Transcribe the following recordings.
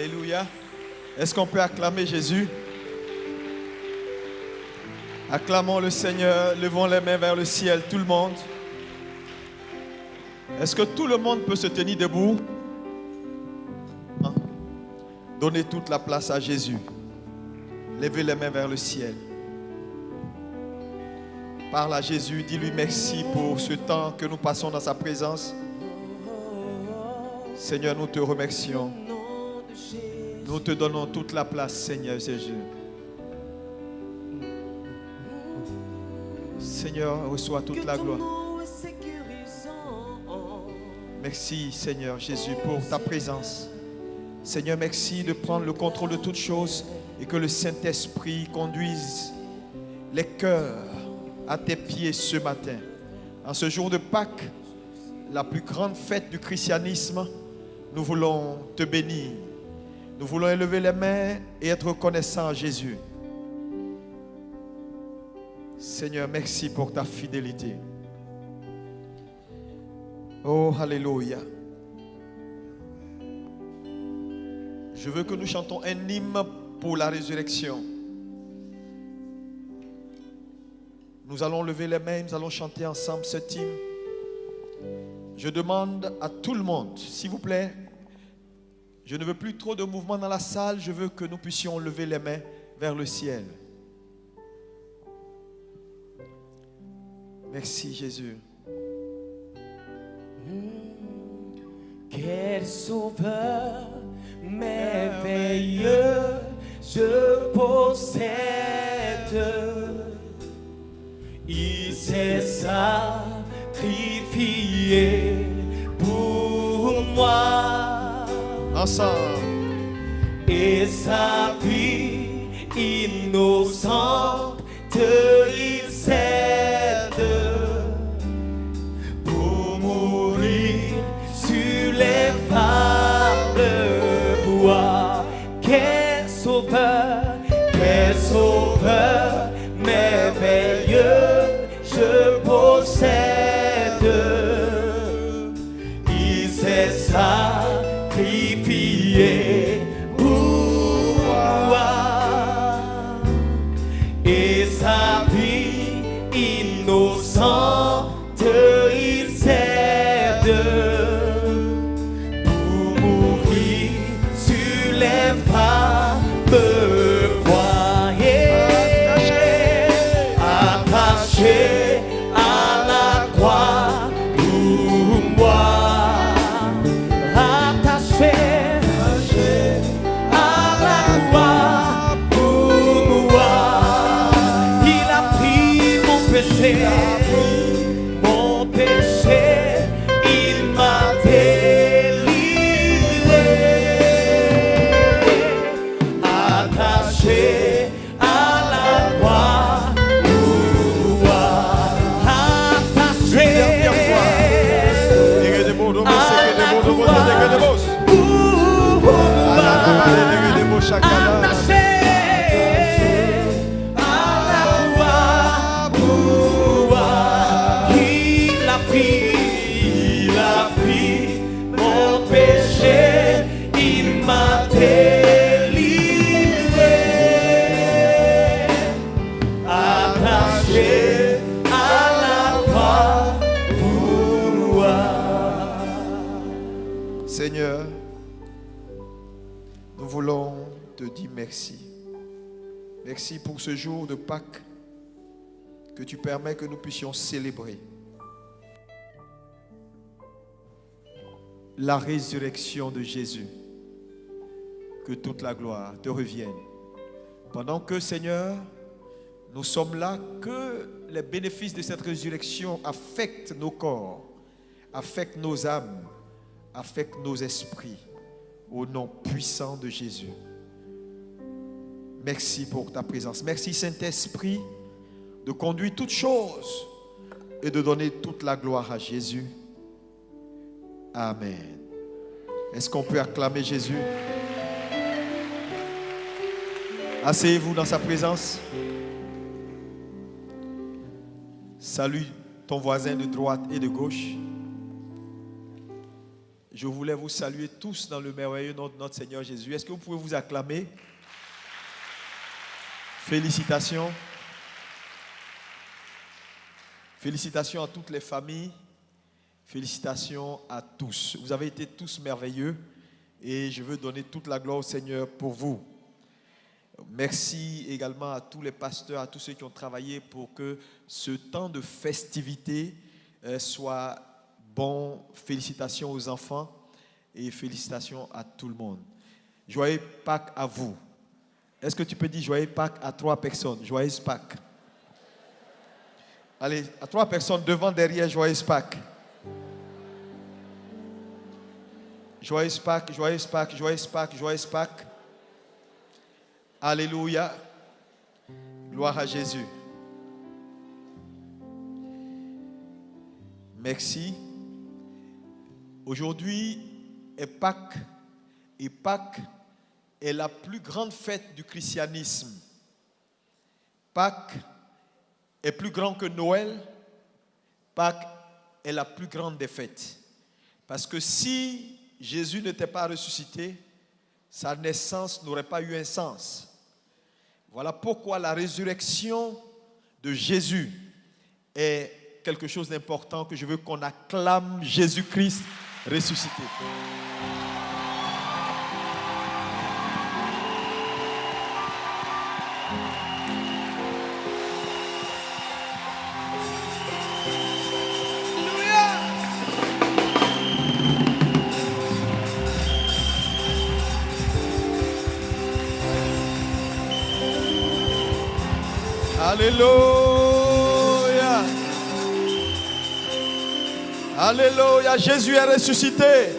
Alléluia. Est-ce qu'on peut acclamer Jésus? Acclamons le Seigneur, levons les mains vers le ciel, tout le monde. Est-ce que tout le monde peut se tenir debout? Donnez toute la place à Jésus. Levez les mains vers le ciel. Parle à Jésus, dis-lui merci pour ce temps que nous passons dans sa présence. Seigneur, nous te remercions. Nous te donnons toute la place, Seigneur Jésus. Seigneur, reçois toute la gloire. Merci, Seigneur Jésus, pour ta présence. Seigneur, merci de prendre le contrôle de toutes choses et que le Saint-Esprit conduise les cœurs à tes pieds ce matin. En ce jour de Pâques, la plus grande fête du christianisme, nous voulons te bénir. Nous voulons élever les mains et être reconnaissants à Jésus. Seigneur, merci pour ta fidélité. Oh, alléluia. Je veux que nous chantons un hymne pour la résurrection. Nous allons lever les mains, nous allons chanter ensemble cet hymne. Je demande à tout le monde, s'il vous plaît, je ne veux plus trop de mouvement dans la salle, je veux que nous puissions lever les mains vers le ciel. Merci Jésus. Quel sauveur merveilleux je possède. Il s'est sacrifié pour moi. Ensemble. Et sa vie innocente il cède pour mourir sur les fables bois. Quel sauveur merveilleux je possède. Il s'est sacrifié pour moi. Et sa vie innocente il cède pour mourir sur les fables bois. Attaché à la croix pour moi. Attaché à la croix pour moi. Il a pris mon péché, il m'a délivré. Attaché à la croix pour moi. Attaché à la croix pour moi. Attaché à la croix pour moi. Il a pris mon péché, il m'a délivré. Attaché à la croix pour moi. Seigneur, nous voulons te dire merci. Merci pour ce jour de Pâques que tu permets que nous puissions célébrer. La résurrection de Jésus. Que toute la gloire te revienne. Pendant que, Seigneur, nous sommes là, que les bénéfices de cette résurrection affectent nos corps, affectent nos âmes, affectent nos esprits. Au nom puissant de Jésus. Merci pour ta présence. Merci Saint-Esprit de conduire toutes choses et de donner toute la gloire à Jésus. Amen. Est-ce qu'on peut acclamer Jésus? Asseyez-vous dans sa présence. Salue ton voisin de droite et de gauche. Je voulais vous saluer tous dans le merveilleux nom de notre Seigneur Jésus. Est-ce que vous pouvez vous acclamer? Félicitations. Félicitations à toutes les familles. Félicitations à tous. Vous avez été tous merveilleux et je veux donner toute la gloire au Seigneur pour vous. Merci également à tous les pasteurs, à tous ceux qui ont travaillé pour que ce temps de festivité soit bon. Félicitations aux enfants et félicitations à tout le monde. Joyeux Pâques à vous. Est-ce que tu peux dire joyeux Pâques à 3 personnes? Joyeux Pâques. Allez, à 3 personnes devant, derrière, joyeux Pâques. Joyeux Pâques, joyeux Pâques, joyeux Pâques, joyeux Pâques. Alléluia. Gloire à Jésus. Merci. Aujourd'hui est Pâques et Pâques est la plus grande fête du christianisme. Pâques est plus grand que Noël. Pâques est la plus grande des fêtes. Parce que si Jésus n'était pas ressuscité, sa naissance n'aurait pas eu un sens. Voilà pourquoi la résurrection de Jésus est quelque chose d'important que je veux qu'on acclame Jésus-Christ ressuscité. Alléluia. Alléluia. Jésus est ressuscité.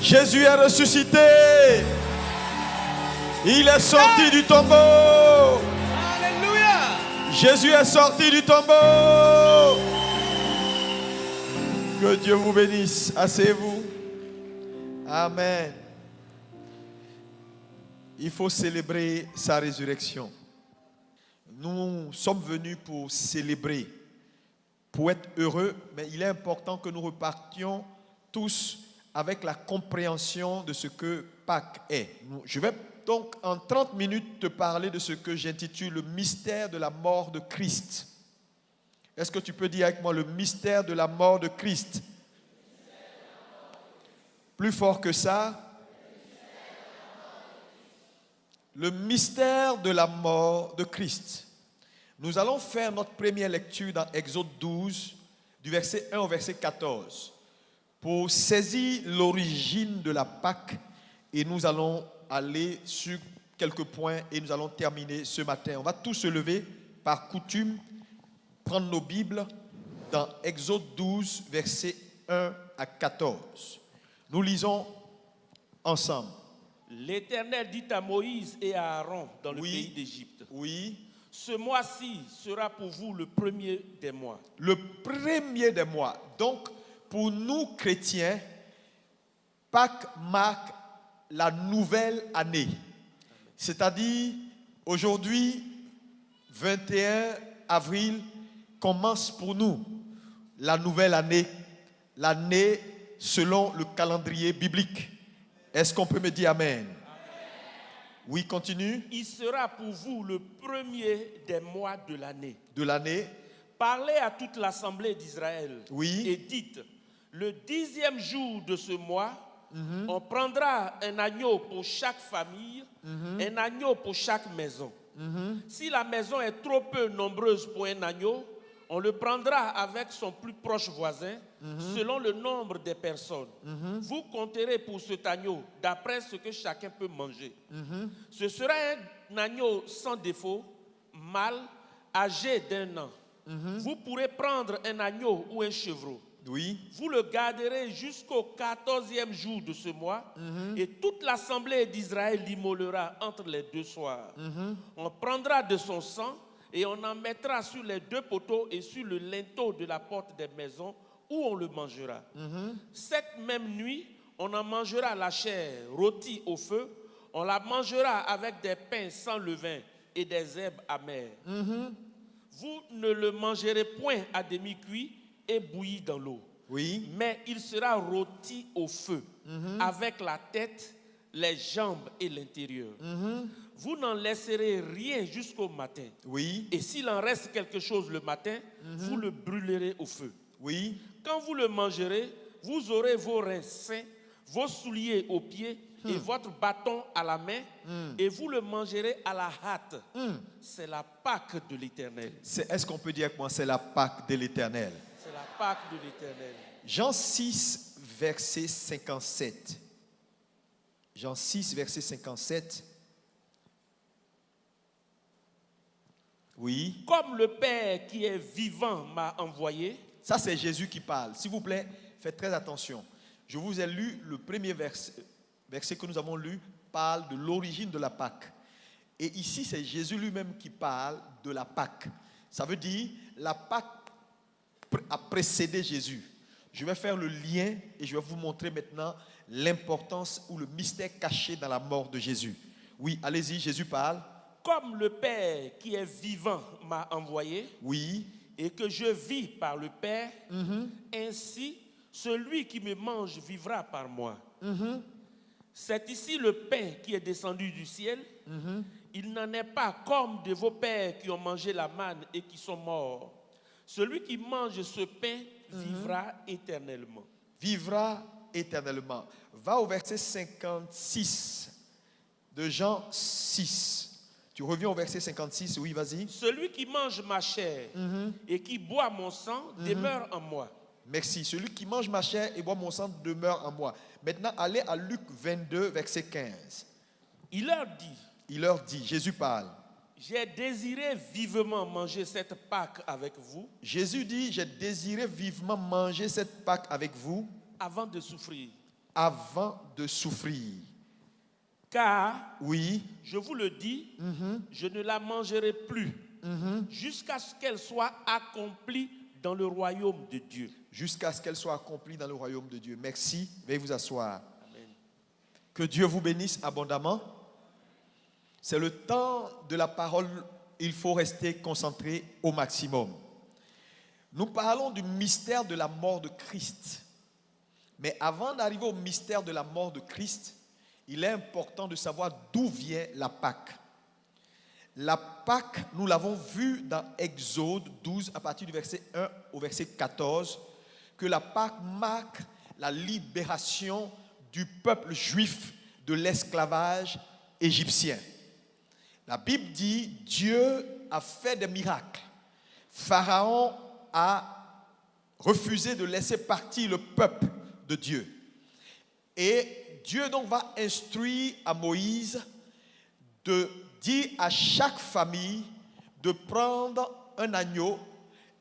Jésus est ressuscité. Il est sorti du tombeau. Alléluia. Jésus est sorti du tombeau. Que Dieu vous bénisse. Asseyez-vous. Amen. Il faut célébrer sa résurrection. Nous sommes venus pour célébrer, pour être heureux, mais il est important que nous repartions tous avec la compréhension de ce que Pâques est. Je vais donc en 30 minutes te parler de ce que j'intitule le mystère de la mort de Christ. Est-ce que tu peux dire avec moi le mystère de la mort de Christ? Plus fort que ça. Le mystère de la mort de Christ. Nous allons faire notre première lecture dans Exode 12, du verset 1 au verset 14, pour saisir l'origine de la Pâque, et nous allons aller sur quelques points et nous allons terminer ce matin. On va tous se lever par coutume, prendre nos Bibles dans Exode 12, verset 1 à 14. Nous lisons ensemble. L'Éternel dit à Moïse et à Aaron dans le pays d'Égypte. Oui. Ce mois-ci sera pour vous le premier des mois. Le premier des mois. Donc, pour nous chrétiens, Pâques marque la nouvelle année. C'est-à-dire, aujourd'hui, 21 avril, commence pour nous la nouvelle année, l'année selon le calendrier biblique. Est-ce qu'on peut me dire Amen? Oui, continue. Il sera pour vous le premier des mois de l'année. De l'année. Parlez à toute l'assemblée d'Israël. Oui. Et dites, le 10e jour de ce mois, on prendra un agneau pour chaque famille, un agneau pour chaque maison. Si la maison est trop peu nombreuse pour un agneau, on le prendra avec son plus proche voisin, selon le nombre des personnes. Vous compterez pour cet agneau d'après ce que chacun peut manger. Ce sera un agneau sans défaut, mâle, âgé d'1 an. Vous pourrez prendre un agneau ou un chevreau. Oui. Vous le garderez jusqu'au 14e jour de ce mois, et toute l'assemblée d'Israël l'immolera entre les 2 soirs. On prendra de son sang et on en mettra sur les 2 poteaux et sur le linteau de la porte des maisons où on le mangera. Cette même nuit, on en mangera la chair rôtie au feu. On la mangera avec des pains sans levain et des herbes amères. Vous ne le mangerez point à demi-cuit et bouilli dans l'eau. Oui. mais il sera rôti au feu, avec la tête, les jambes et l'intérieur. Vous n'en laisserez rien jusqu'au matin. Oui. Et s'il en reste quelque chose le matin, vous le brûlerez au feu. Oui. Quand vous le mangerez, vous aurez vos reins sains, vos souliers aux pieds et votre bâton à la main, et vous le mangerez à la hâte. C'est la Pâque de l'Éternel. Est-ce qu'on peut dire que moi, c'est la Pâque de l'Éternel? C'est la Pâque de l'Éternel. Jean 6, verset 57. Jean 6, verset 57. Oui. Comme le Père qui est vivant m'a envoyé. Ça, c'est Jésus qui parle. S'il vous plaît, faites très attention. Je vous ai lu le premier verset que nous avons lu, parle de l'origine de la Pâque. Et ici, c'est Jésus lui-même qui parle de la Pâque. Ça veut dire, la Pâque a précédé Jésus. Je vais faire le lien et je vais vous montrer maintenant l'importance ou le mystère caché dans la mort de Jésus. Oui, allez-y, Jésus parle. Comme le Père qui est vivant m'a envoyé. Oui. Et que je vis par le Père, ainsi celui qui me mange vivra par moi. C'est ici le pain qui est descendu du ciel. Il n'en est pas comme de vos pères qui ont mangé la manne et qui sont morts. Celui qui mange ce pain vivra éternellement. Vivra éternellement. Va au verset 56 de Jean 6. Tu reviens au verset 56, oui, vas-y. Celui qui mange ma chair et qui boit mon sang demeure en moi. Merci. Celui qui mange ma chair et boit mon sang demeure en moi. Maintenant, allez à Luc 22, verset 15. Il leur dit, Jésus parle. J'ai désiré vivement manger cette Pâque avec vous. Jésus dit, j'ai désiré vivement manger cette Pâque avec vous. Avant de souffrir. Avant de souffrir. Car, oui, je vous le dis, je ne la mangerai plus jusqu'à ce qu'elle soit accomplie dans le royaume de Dieu. Jusqu'à ce qu'elle soit accomplie dans le royaume de Dieu. Merci. Veuillez vous asseoir. Amen. Que Dieu vous bénisse abondamment. C'est le temps de la parole. Il faut rester concentré au maximum. Nous parlons du mystère de la mort de Christ. Mais avant d'arriver au mystère de la mort de Christ, il est important de savoir d'où vient la Pâque. La Pâque, nous l'avons vu dans Exode 12, à partir du verset 1 au verset 14, que la Pâque marque la libération du peuple juif de l'esclavage égyptien. La Bible dit, Dieu a fait des miracles. Pharaon a refusé de laisser partir le peuple de Dieu. Et Dieu donc va instruire à Moïse de dire à chaque famille de prendre un agneau.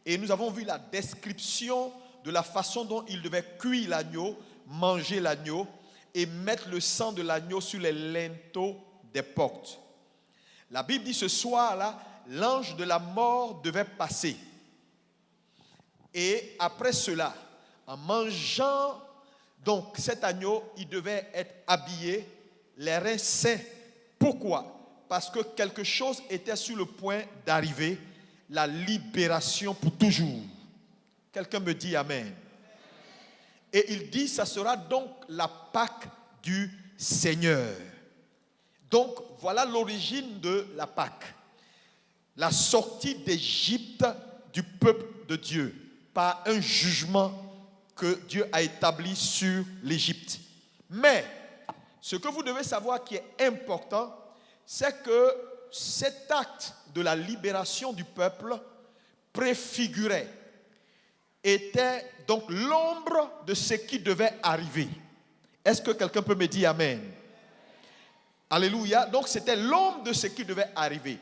Et nous avons vu la description de la façon dont il devait cuire l'agneau, manger l'agneau et mettre le sang de l'agneau sur les linteaux des portes. La Bible dit ce soir-là, l'ange de la mort devait passer. Et après cela, en mangeant donc cet agneau, il devait être habillé, les reins sains. Pourquoi? Parce que quelque chose était sur le point d'arriver, la libération pour toujours. Quelqu'un me dit Amen. Et il dit, ça sera donc la Pâque du Seigneur. Donc, voilà l'origine de la Pâque. La sortie d'Égypte du peuple de Dieu par un jugement que Dieu a établi sur l'Égypte. Mais, ce que vous devez savoir qui est important, c'est que cet acte de la libération du peuple préfigurait, était donc l'ombre de ce qui devait arriver. Est-ce que quelqu'un peut me dire Amen? Alléluia. Donc c'était l'ombre de ce qui devait arriver.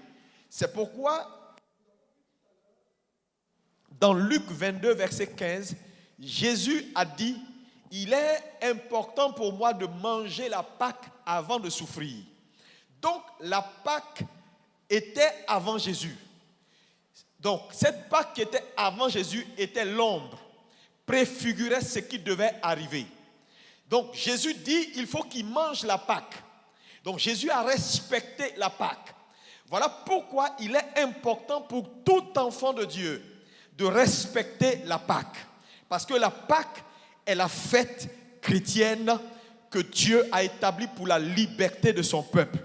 C'est pourquoi dans Luc 22, verset 15, Jésus a dit, il est important pour moi de manger la Pâque avant de souffrir. Donc la Pâque était avant Jésus. Donc cette Pâque qui était avant Jésus était l'ombre, préfigurait ce qui devait arriver. Donc Jésus dit, il faut qu'il mange la Pâque. Donc Jésus a respecté la Pâque. Voilà pourquoi il est important pour tout enfant de Dieu de respecter la Pâque. Parce que la Pâque est la fête chrétienne que Dieu a établie pour la liberté de son peuple.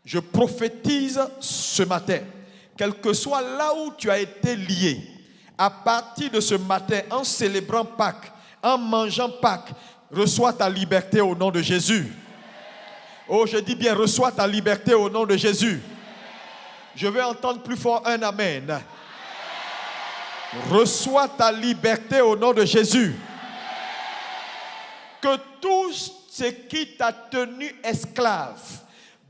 Je prophétise ce matin, quel que soit là où tu as été lié, à partir de ce matin, en célébrant Pâques, en mangeant Pâques, reçois ta liberté au nom de Jésus. Oh, je dis bien, reçois ta liberté au nom de Jésus. Je veux entendre plus fort un amen. Reçois ta liberté au nom de Jésus. Que tout ce qui t'a tenu esclave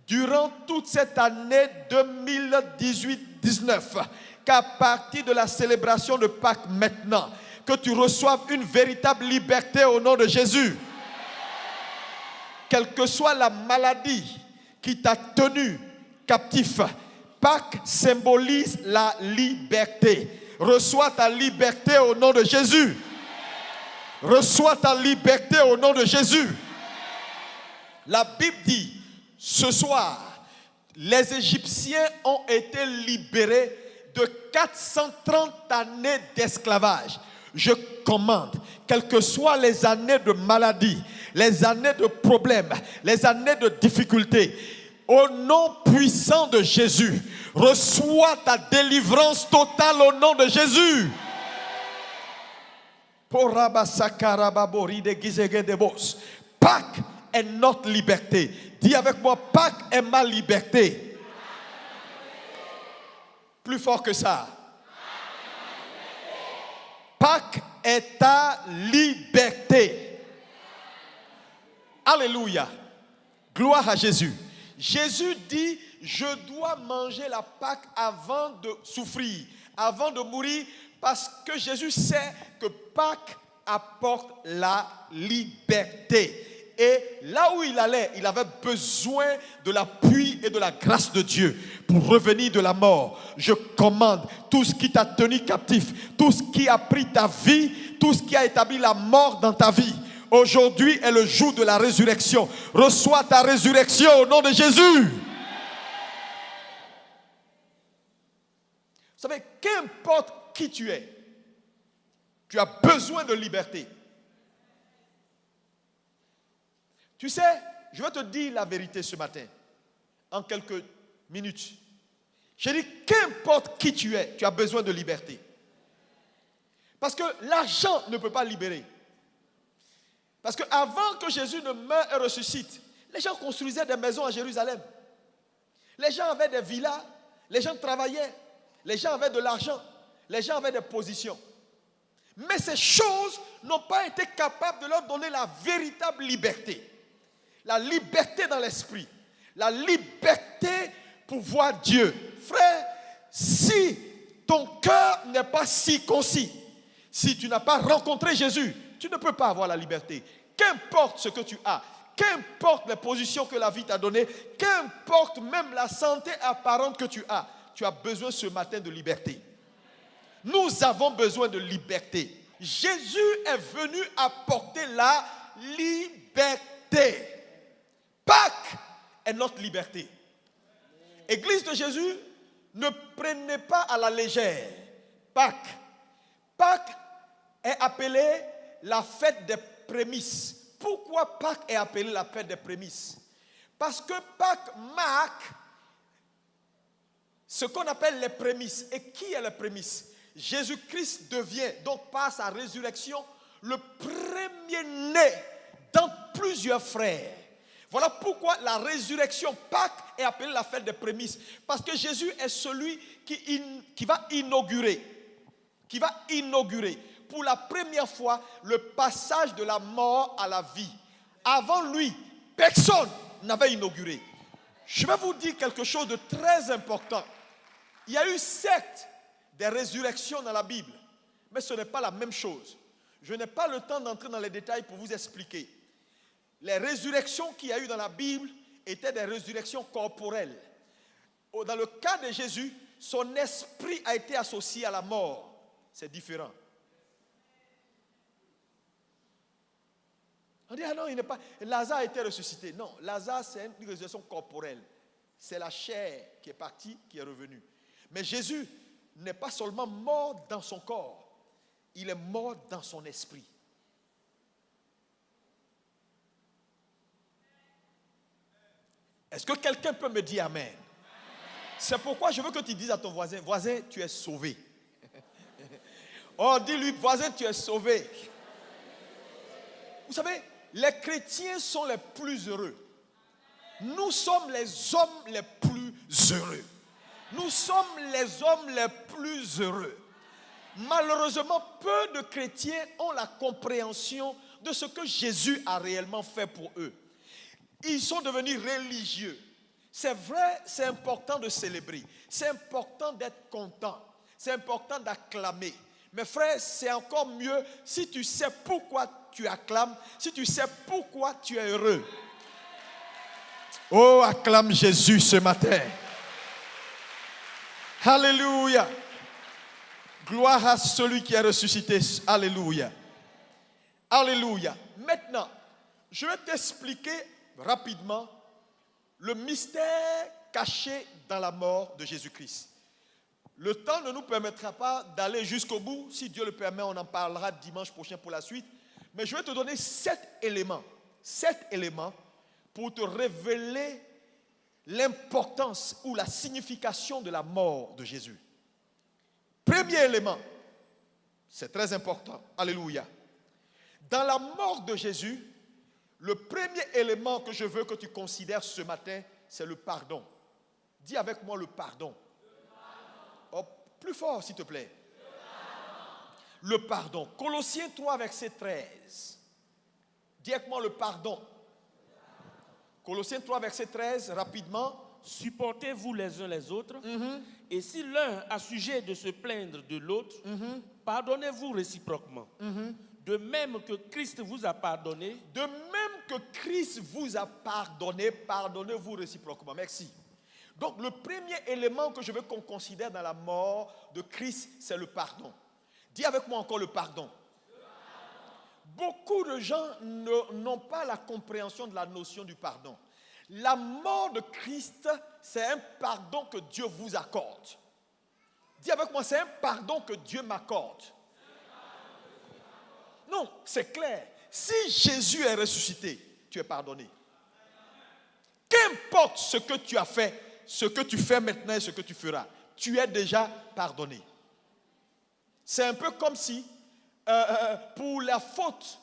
durant toute cette année 2018-19, qu'à partir de la célébration de Pâques maintenant, que tu reçoives une véritable liberté au nom de Jésus. Quelle que soit la maladie qui t'a tenu captif, Pâques symbolise la liberté. Reçois ta liberté au nom de Jésus. Reçois ta liberté au nom de Jésus. La Bible dit, ce soir, les Égyptiens ont été libérés de 430 années d'esclavage. Je commande, quelles que soient les années de maladie, les années de problèmes, les années de difficultés, au nom puissant de Jésus, reçois ta délivrance totale au nom de Jésus. Pâques est notre liberté. Dis avec moi, Pâques est ma liberté. Plus fort que ça. Pâques est ta liberté. Alléluia. Gloire à Jésus. Jésus dit, je dois manger la Pâque avant de souffrir, avant de mourir, parce que Jésus sait que Pâques apporte la liberté. Et là où il allait, il avait besoin de l'appui et de la grâce de Dieu pour revenir de la mort. Je commande tout ce qui t'a tenu captif, tout ce qui a pris ta vie, tout ce qui a établi la mort dans ta vie. Aujourd'hui est le jour de la résurrection. Reçois ta résurrection au nom de Jésus. Vous savez, qu'importe qui tu es, tu as besoin de liberté. Tu sais, je vais te dire la vérité ce matin, en quelques minutes. Je dis, qu'importe qui tu es, tu as besoin de liberté. Parce que l'argent ne peut pas libérer. Parce qu'avant que Jésus ne meure et ressuscite, les gens construisaient des maisons à Jérusalem. Les gens avaient des villas, les gens travaillaient, les gens avaient de l'argent, les gens avaient des positions. Mais ces choses n'ont pas été capables de leur donner la véritable liberté. La liberté dans l'esprit. La liberté pour voir Dieu. Frère, si ton cœur n'est pas circoncis, si tu n'as pas rencontré Jésus, tu ne peux pas avoir la liberté. Qu'importe ce que tu as, qu'importe les positions que la vie t'a données, qu'importe même la santé apparente que tu as besoin ce matin de liberté. Nous avons besoin de liberté. Jésus est venu apporter la liberté. Pâques est notre liberté. Église de Jésus, ne prenez pas à la légère Pâques. Pâques est appelée la fête des prémices. Pourquoi Pâques est appelée la fête des prémices? Parce que Pâques marque ce qu'on appelle les prémices. Et qui est les prémices? Jésus-Christ devient, donc par sa résurrection, le premier-né dans plusieurs frères. Voilà pourquoi la résurrection Pâques est appelée la fête des prémices. Parce que Jésus est celui qui va inaugurer pour la première fois le passage de la mort à la vie. Avant lui, personne n'avait inauguré. Je vais vous dire quelque chose de très important. Il y a eu 7 des résurrections dans la Bible, mais ce n'est pas la même chose. Je n'ai pas le temps d'entrer dans les détails pour vous expliquer. Les résurrections qu'il y a eu dans la Bible étaient des résurrections corporelles. Dans le cas de Jésus, son esprit a été associé à la mort. C'est différent. On dit, ah non, il n'est pas. Lazare a été ressuscité. Non, Lazare, c'est une résurrection corporelle. C'est la chair qui est partie, qui est revenue. Mais Jésus n'est pas seulement mort dans son corps. il est mort dans son esprit. Est-ce que quelqu'un peut me dire amen? C'est pourquoi je veux que tu dises à ton voisin, voisin, tu es sauvé. Oh, dis-lui, voisin, tu es sauvé. Vous savez, les chrétiens sont les plus heureux. Nous sommes les hommes les plus heureux. Nous sommes les hommes les plus heureux. Malheureusement, peu de chrétiens ont la compréhension de ce que Jésus a réellement fait pour eux. Ils sont devenus religieux. C'est vrai, c'est important de célébrer. C'est important d'être content. C'est important d'acclamer. Mais frère, c'est encore mieux si tu sais pourquoi tu acclames, si tu sais pourquoi tu es heureux. Oh, acclame Jésus ce matin. Alléluia. Gloire à celui qui est ressuscité. Alléluia. Alléluia. Maintenant, je vais t'expliquer rapidement le mystère caché dans la mort de Jésus-Christ. Le temps ne nous permettra pas d'aller jusqu'au bout. Si Dieu le permet, on en parlera dimanche prochain pour la suite. Mais je vais te donner 7 éléments pour te révéler l'importance ou la signification de la mort de Jésus. Premier élément, c'est très important. Alléluia. Dans la mort de Jésus, le premier élément que je veux que tu considères ce matin, c'est le pardon. Dis avec moi le pardon. Oh, plus fort, s'il te plaît. Le pardon. Colossiens 3, verset 13. Dis avec moi le pardon. Colossiens 3, verset 13, rapidement. Supportez-vous les uns les autres. Et si l'un a sujet de se plaindre de l'autre, pardonnez-vous réciproquement. De même que Christ vous a pardonné. De même que Christ vous a pardonné, pardonnez-vous réciproquement. Merci. Donc le premier élément que je veux qu'on considère dans la mort de Christ, c'est le pardon. Dis avec moi encore le pardon. Beaucoup de gens n'ont pas la compréhension de la notion du pardon. La mort de Christ, c'est un pardon que Dieu vous accorde. Dis avec moi, c'est un pardon que Dieu m'accorde. Non, c'est clair. Si Jésus est ressuscité, tu es pardonné. Qu'importe ce que tu as fait, ce que tu fais maintenant et ce que tu feras, tu es déjà pardonné. C'est un peu comme si, pour la faute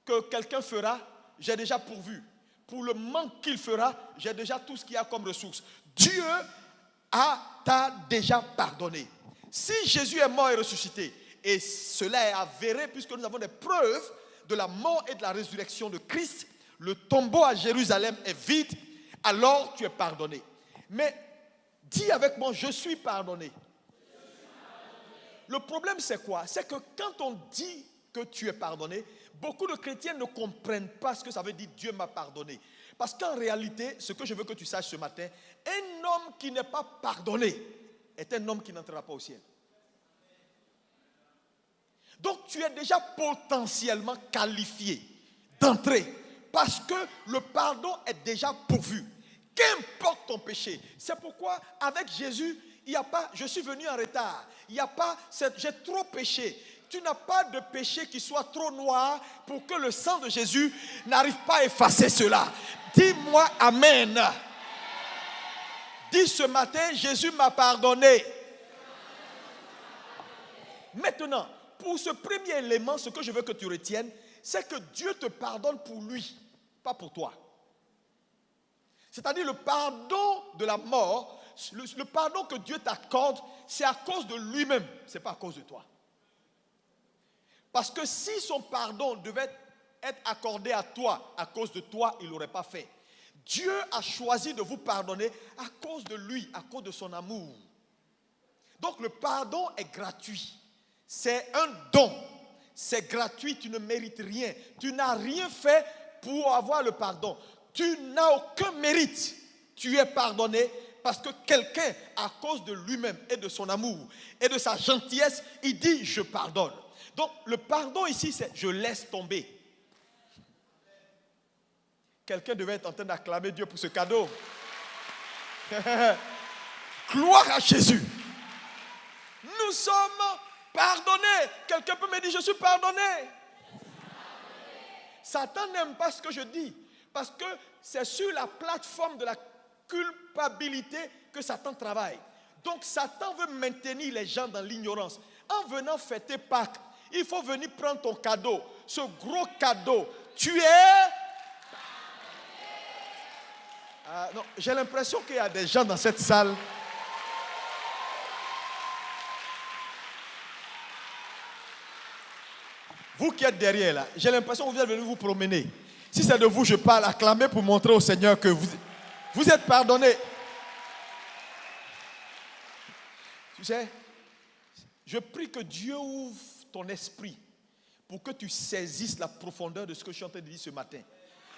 que quelqu'un fera, j'ai déjà pourvu. Pour le manque qu'il fera, j'ai déjà tout ce qu'il y a comme ressources. Dieu t'a déjà pardonné. Si Jésus est mort et ressuscité, et cela est avéré puisque nous avons des preuves de la mort et de la résurrection de Christ, le tombeau à Jérusalem est vide, alors tu es pardonné. Mais dis avec moi, je suis pardonné. Le problème c'est quoi? C'est que quand on dit que tu es pardonné, beaucoup de chrétiens ne comprennent pas ce que ça veut dire Dieu m'a pardonné. Parce qu'en réalité, ce que je veux que tu saches ce matin, un homme qui n'est pas pardonné est un homme qui n'entrera pas au ciel. Donc tu es déjà potentiellement qualifié d'entrer parce que le pardon est déjà pourvu. Qu'importe ton péché. C'est pourquoi avec Jésus, il n'y a pas je suis venu en retard. Il n'y a pas j'ai trop péché. Tu n'as pas de péché qui soit trop noir pour que le sang de Jésus n'arrive pas à effacer cela. Dis-moi amen. Dis ce matin, Jésus m'a pardonné. Maintenant, pour ce premier élément, ce que je veux que tu retiennes, c'est que Dieu te pardonne pour lui, pas pour toi. C'est-à-dire le pardon de la mort, le pardon que Dieu t'accorde, c'est à cause de lui-même, ce n'est pas à cause de toi. Parce que si son pardon devait être accordé à toi, à cause de toi, il ne l'aurait pas fait. Dieu a choisi de vous pardonner à cause de lui, à cause de son amour. Donc le pardon est gratuit. C'est un don. C'est gratuit, tu ne mérites rien. Tu n'as rien fait pour avoir le pardon. Tu n'as aucun mérite. Tu es pardonné parce que quelqu'un, à cause de lui-même et de son amour et de sa gentillesse, il dit je pardonne. Donc le pardon ici, c'est je laisse tomber. Quelqu'un devait être en train d'acclamer Dieu pour ce cadeau. Gloire à Jésus. Nous sommes Pardonner. Quelqu'un peut me dire, je suis pardonné. Satan n'aime pas ce que je dis. Parce que c'est sur la plateforme de la culpabilité que Satan travaille. Donc Satan veut maintenir les gens dans l'ignorance. En venant fêter Pâques, il faut venir prendre ton cadeau. Ce gros cadeau. Tu es... non, j'ai l'impression qu'il y a des gens dans cette salle. Vous qui êtes derrière là, j'ai l'impression que vous êtes venus vous promener. Si c'est de vous, je parle, acclamez pour montrer au Seigneur que vous êtes pardonnés. Tu sais, je prie que Dieu ouvre ton esprit pour que tu saisisses la profondeur de ce que je suis en train de dire ce matin.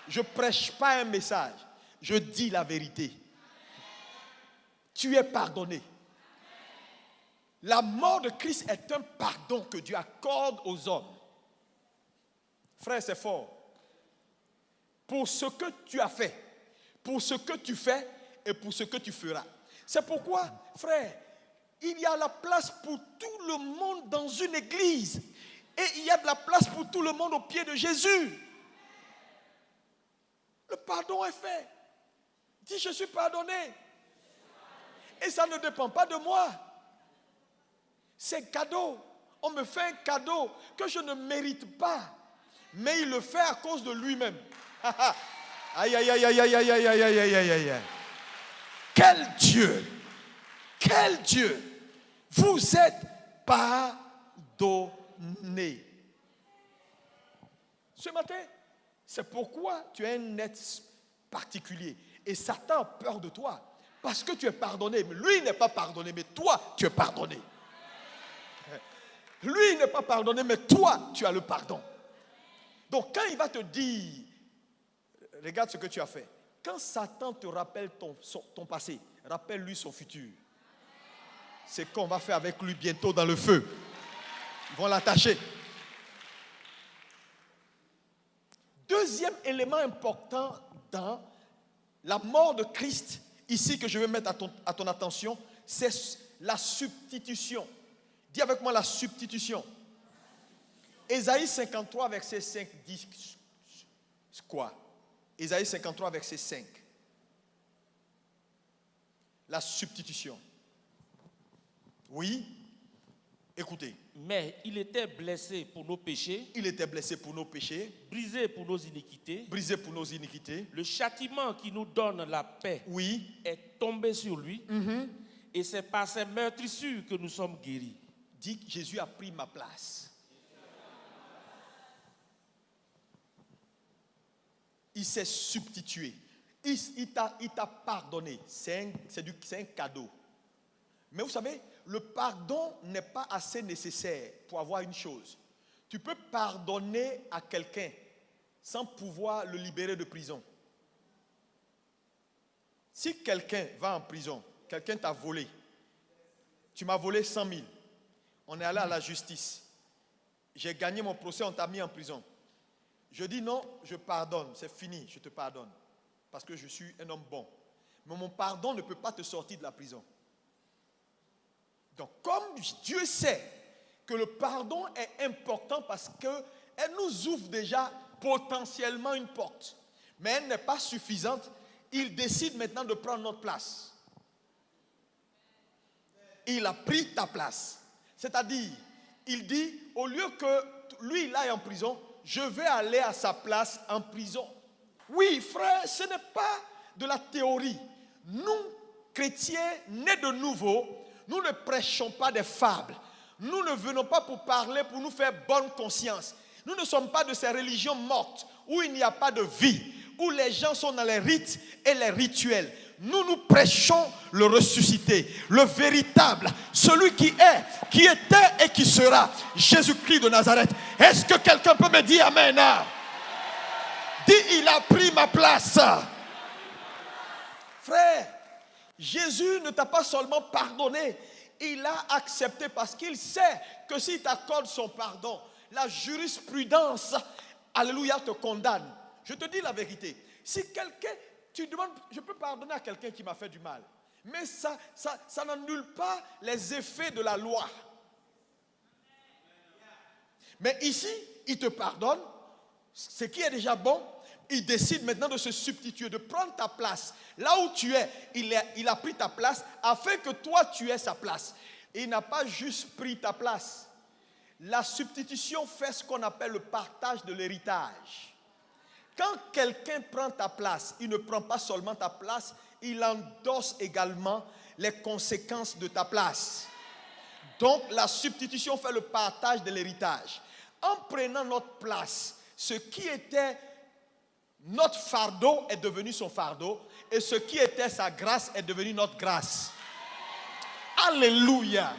Je ne prêche pas un message, je dis la vérité. Tu es pardonné. La mort de Christ est un pardon que Dieu accorde aux hommes. Frère, c'est fort. Pour ce que tu as fait, pour ce que tu fais et pour ce que tu feras. C'est pourquoi, frère, il y a la place pour tout le monde dans une église. Et il y a de la place pour tout le monde au pied de Jésus. Le pardon est fait. Dis, je suis pardonné. Et ça ne dépend pas de moi. C'est cadeau. On me fait un cadeau que je ne mérite pas. Mais il le fait à cause de lui-même. Aïe, aïe, aïe, aïe, aïe, aïe, aïe, aïe, aïe, aïe, aïe. Quel Dieu! Quel Dieu! Vous êtes pardonnés. Ce matin, c'est pourquoi tu as un être particulier. Et Satan a peur de toi. Parce que tu es pardonné. Mais lui n'est pas pardonné, mais toi, tu es pardonné. Lui n'est pas pardonné, mais toi, tu as le pardon. Donc quand il va te dire, regarde ce que tu as fait. Quand Satan te rappelle ton passé, rappelle-lui son futur. C'est qu'on va faire avec lui bientôt dans le feu. Ils vont l'attacher. Deuxième élément important dans la mort de Christ, ici que je vais mettre à ton attention, c'est la substitution. Dis avec moi la substitution. Ésaïe 53, verset 5 dit quoi? Ésaïe 53, verset 5. La substitution. Oui, écoutez. Mais il était blessé pour nos péchés. Il était blessé pour nos péchés. Brisé pour nos iniquités. Brisé pour nos iniquités. Le châtiment qui nous donne la paix, oui, est tombé sur lui. Et c'est par ses meurtrissures que nous sommes guéris. Dis que Jésus a pris ma place. Il s'est substitué. Il t'a pardonné. C'est un cadeau. Mais vous savez, le pardon n'est pas assez nécessaire pour avoir une chose. Tu peux pardonner à quelqu'un sans pouvoir le libérer de prison. Si quelqu'un va en prison, quelqu'un t'a volé, tu m'as volé 100 000, on est allé à la justice, j'ai gagné mon procès, on t'a mis en prison. Je dis non, je pardonne, c'est fini, je te pardonne. Parce que je suis un homme bon. Mais mon pardon ne peut pas te sortir de la prison. Donc, comme Dieu sait que le pardon est important parce qu'elle nous ouvre déjà potentiellement une porte, mais elle n'est pas suffisante, il décide maintenant de prendre notre place. Il a pris ta place. C'est-à-dire, il dit, au lieu que lui, il aille en prison, je vais aller à sa place en prison. Oui, frère, ce n'est pas de la théorie. Nous, chrétiens, nés de nouveau, nous ne prêchons pas des fables. Nous ne venons pas pour parler, pour nous faire bonne conscience. Nous ne sommes pas de ces religions mortes où il n'y a pas de vie, où les gens sont dans les rites et les rituels. Nous prêchons le ressuscité, le véritable, celui qui est, qui était et qui sera, Jésus-Christ de Nazareth. Est-ce que quelqu'un peut me dire amen? Dis, il a pris ma place. Frère, Jésus ne t'a pas seulement pardonné, il a accepté parce qu'il sait que s'il t'accorde son pardon, la jurisprudence, alléluia, te condamne. Je te dis la vérité. Si quelqu'un, tu demandes, je peux pardonner à quelqu'un qui m'a fait du mal, mais ça n'annule pas les effets de la loi. Mais ici, il te pardonne, ce qui est déjà bon. Il décide maintenant de se substituer, de prendre ta place. Là où tu es, il a pris ta place afin que toi, tu aies sa place. Et il n'a pas juste pris ta place. La substitution fait ce qu'on appelle le partage de l'héritage. Quand quelqu'un prend ta place, il ne prend pas seulement ta place, il endosse également les conséquences de ta place. Donc, la substitution fait le partage de l'héritage. En prenant notre place, ce qui était notre fardeau est devenu son fardeau et ce qui était sa grâce est devenu notre grâce. Alléluia.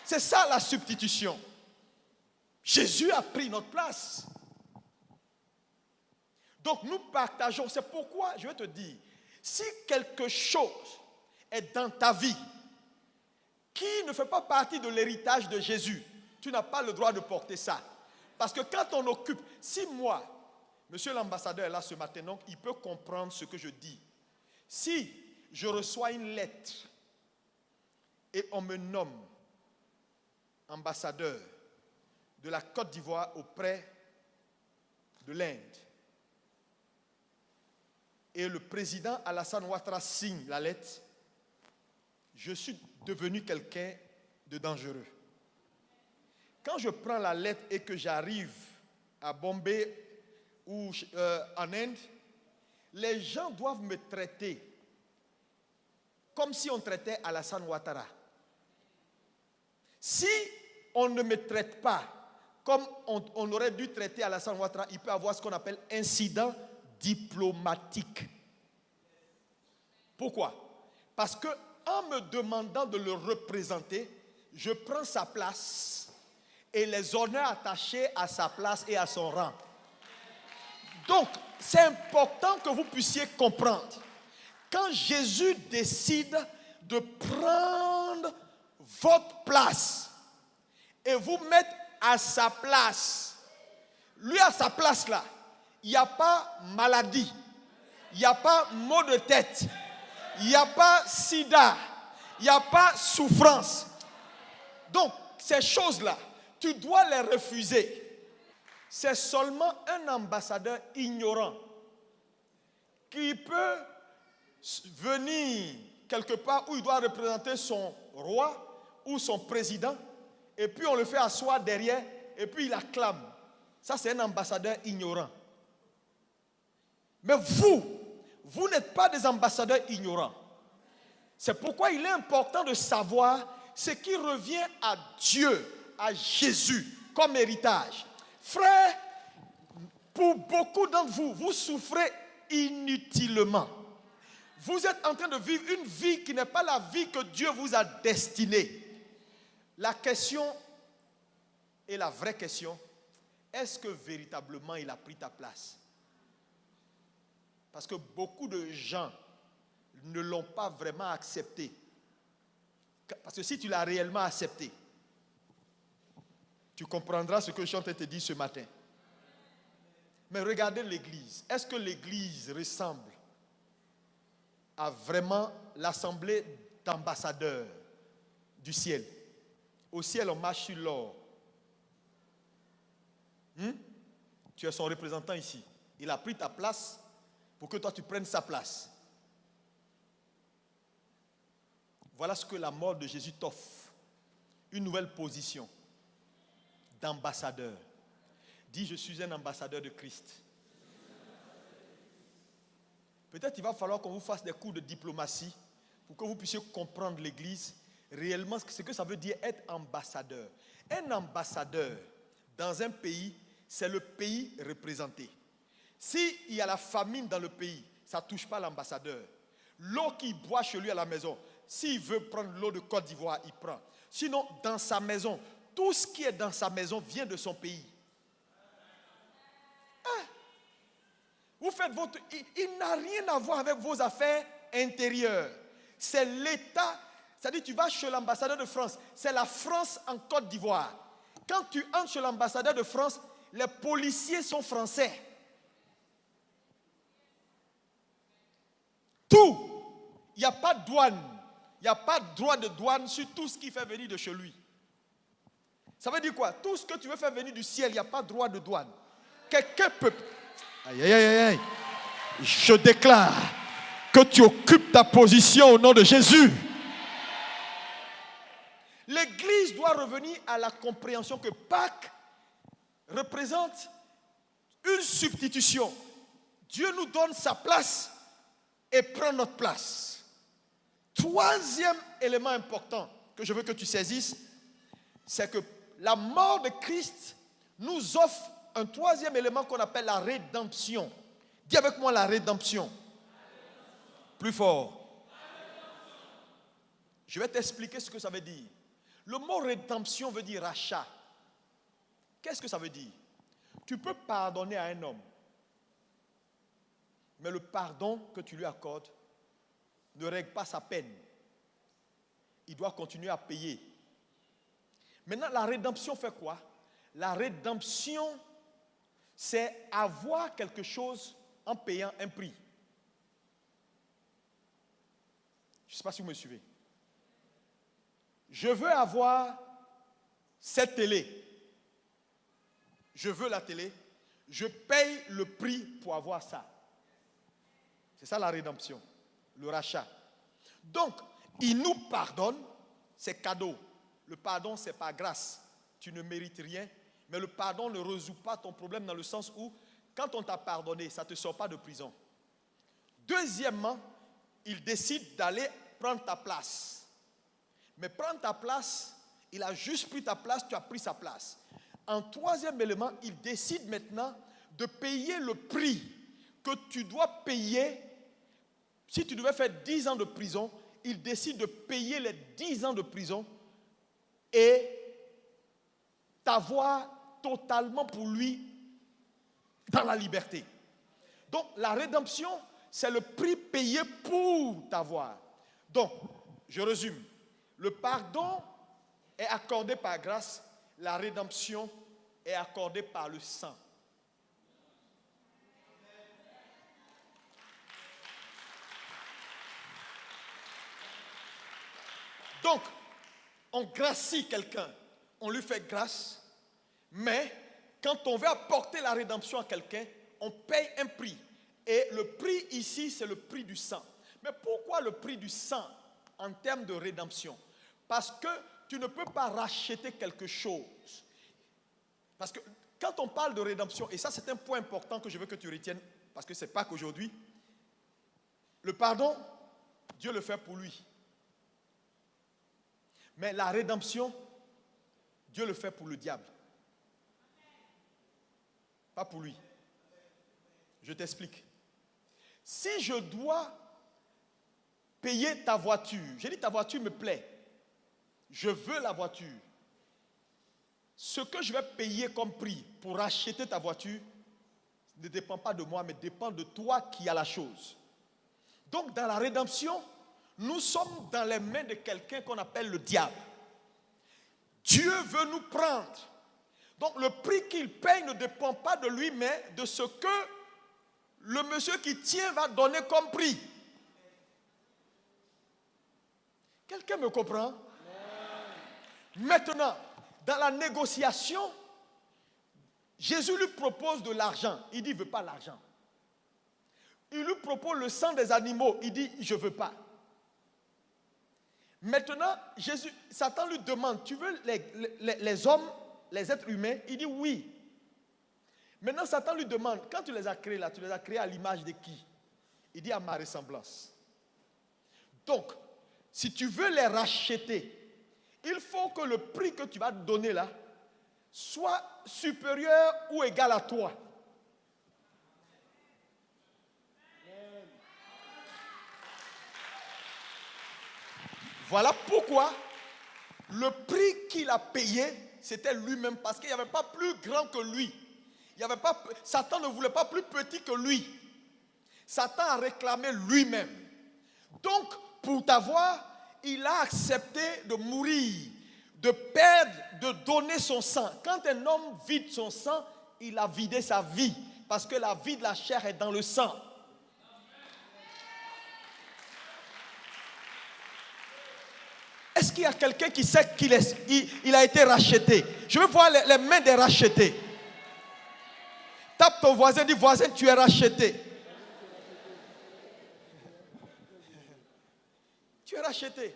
C'est ça la substitution. Jésus a pris notre place. Donc nous partageons. C'est pourquoi je vais te dire, si quelque chose est dans ta vie qui ne fait pas partie de l'héritage de Jésus, tu n'as pas le droit de porter ça. Parce que quand on occupe, si moi, monsieur l'ambassadeur est là ce matin, donc il peut comprendre ce que je dis. Si je reçois une lettre et on me nomme ambassadeur de la Côte d'Ivoire auprès de l'Inde, et le président Alassane Ouattara signe la lettre, je suis devenu quelqu'un de dangereux. Quand je prends la lettre et que j'arrive à Bombay ou en Inde, les gens doivent me traiter comme si on traitait Alassane Ouattara. Si on ne me traite pas comme on aurait dû traiter Alassane Ouattara, il peut y avoir ce qu'on appelle incident diplomatique. Pourquoi? Parce que en me demandant de le représenter, je prends sa place et les honneurs attachés à sa place et à son rang. Donc, c'est important que vous puissiez comprendre. Quand Jésus décide de prendre votre place et vous mettre à sa place, lui à sa place là, il n'y a pas maladie, il n'y a pas maux de tête, il n'y a pas sida, il n'y a pas souffrance. Donc, ces choses-là, tu dois les refuser. C'est seulement un ambassadeur ignorant qui peut venir quelque part où il doit représenter son roi ou son président, et puis on le fait asseoir derrière, et puis il acclame. Ça, c'est un ambassadeur ignorant. Mais vous n'êtes pas des ambassadeurs ignorants. C'est pourquoi il est important de savoir ce qui revient à Dieu, à Jésus, comme héritage. Frère, pour beaucoup d'entre vous, vous souffrez inutilement. Vous êtes en train de vivre une vie qui n'est pas la vie que Dieu vous a destinée. La question, et la vraie question, est-ce que véritablement il a pris ta place? Parce que beaucoup de gens ne l'ont pas vraiment accepté. Parce que si tu l'as réellement accepté, tu comprendras ce que je suis en train de te dire ce matin. Mais regardez l'église. Est-ce que l'église ressemble à vraiment l'assemblée d'ambassadeurs du ciel? Au ciel, on marche sur l'or. Tu es son représentant ici. Il a pris ta place pour que toi tu prennes sa place. Voilà ce que la mort de Jésus t'offre. Une nouvelle position d'ambassadeur. Dis, je suis un ambassadeur de Christ. Peut-être il va falloir qu'on vous fasse des cours de diplomatie pour que vous puissiez comprendre l'Église réellement ce que ça veut dire être ambassadeur. Un ambassadeur dans un pays, c'est le pays représenté. S'il y a la famine dans le pays, ça ne touche pas l'ambassadeur. L'eau qu'il boit chez lui à la maison, s'il veut prendre l'eau de Côte d'Ivoire, il prend. Sinon, dans sa maison, tout ce qui est dans sa maison vient de son pays. Vous faites votre... Il n'a rien à voir avec vos affaires intérieures. C'est l'État. C'est-à-dire, tu vas chez l'ambassadeur de France. C'est la France en Côte d'Ivoire. Quand tu entres chez l'ambassadeur de France, les policiers sont français. Tout. Il n'y a pas de douane. Il n'y a pas de droit de douane sur tout ce qui fait venir de chez lui. Ça veut dire quoi? Tout ce que tu veux faire venir du ciel, il n'y a pas droit de douane. Quelqu'un peut... Aïe, aïe, aïe, aïe. Je déclare que tu occupes ta position au nom de Jésus. L'Église doit revenir à la compréhension que Pâques représente une substitution. Dieu nous donne sa place et prend notre place. Troisième élément important que je veux que tu saisisses, c'est que la mort de Christ nous offre un troisième élément qu'on appelle la rédemption. Dis avec moi la rédemption. Plus fort. Je vais t'expliquer ce que ça veut dire. Le mot rédemption veut dire rachat. Qu'est-ce que ça veut dire? Tu peux pardonner à un homme, mais le pardon que tu lui accordes ne règle pas sa peine. Il doit continuer à payer. Maintenant, la rédemption fait quoi? La rédemption, c'est avoir quelque chose en payant un prix. Je ne sais pas si vous me suivez. Je veux avoir cette télé. Je veux la télé. Je paye le prix pour avoir ça. C'est ça la rédemption, le rachat. Donc, il nous pardonne, c'est cadeau. Le pardon, c'est par grâce. Tu ne mérites rien, mais le pardon ne résout pas ton problème dans le sens où, quand on t'a pardonné, ça ne te sort pas de prison. Deuxièmement, il décide d'aller prendre ta place. Mais prendre ta place, il a juste pris ta place, tu as pris sa place. En troisième élément, il décide maintenant de payer le prix que tu dois payer. Si tu devais faire 10 ans de prison, il décide de payer les 10 ans de prison et t'avoir totalement pour lui dans la liberté. Donc la rédemption, c'est le prix payé pour t'avoir. Donc, je résume. Le pardon est accordé par grâce, la rédemption est accordée par le sang. Donc, on gracie quelqu'un, on lui fait grâce, mais quand on veut apporter la rédemption à quelqu'un, on paye un prix. Et le prix ici, c'est le prix du sang. Mais pourquoi le prix du sang en termes de rédemption? Parce que tu ne peux pas racheter quelque chose. Parce que quand on parle de rédemption, et ça c'est un point important que je veux que tu retiennes, parce que ce n'est pas qu'aujourd'hui, le pardon, Dieu le fait pour lui. Mais la rédemption, Dieu le fait pour le diable. Pas pour lui. Je t'explique. Si je dois payer ta voiture, j'ai dit ta voiture me plaît, je veux la voiture. Ce que je vais payer comme prix pour acheter ta voiture ne dépend pas de moi, mais dépend de toi qui as la chose. Donc dans la rédemption, nous sommes dans les mains de quelqu'un qu'on appelle le diable. Dieu veut nous prendre. Donc le prix qu'il paye ne dépend pas de lui, mais de ce que le monsieur qui tient va donner comme prix. Quelqu'un me comprend? Maintenant, dans la négociation, Jésus lui propose de l'argent. Il dit, il ne veut pas l'argent. Il lui propose le sang des animaux. Il dit, je ne veux pas. Maintenant, Satan lui demande, tu veux les hommes, les êtres humains? Il dit oui. Maintenant, Satan lui demande, quand tu les as créés là, tu les as créés à l'image de qui? Il dit à ma ressemblance. Donc, si tu veux les racheter, il faut que le prix que tu vas donner là soit supérieur ou égal à toi. Voilà pourquoi le prix qu'il a payé, c'était lui-même, parce qu'il n'y avait pas plus grand que lui. Satan ne voulait pas plus petit que lui. Satan a réclamé lui-même. Donc, pour t'avoir, il a accepté de mourir, de perdre, de donner son sang. Quand un homme vide son sang, il a vidé sa vie, parce que la vie de la chair est dans le sang. Est-ce Est-ce qu'il y a quelqu'un qui sait qu'il a été racheté? Je veux voir les mains des rachetés. Tape ton voisin, dis voisin, tu es racheté. Tu es racheté.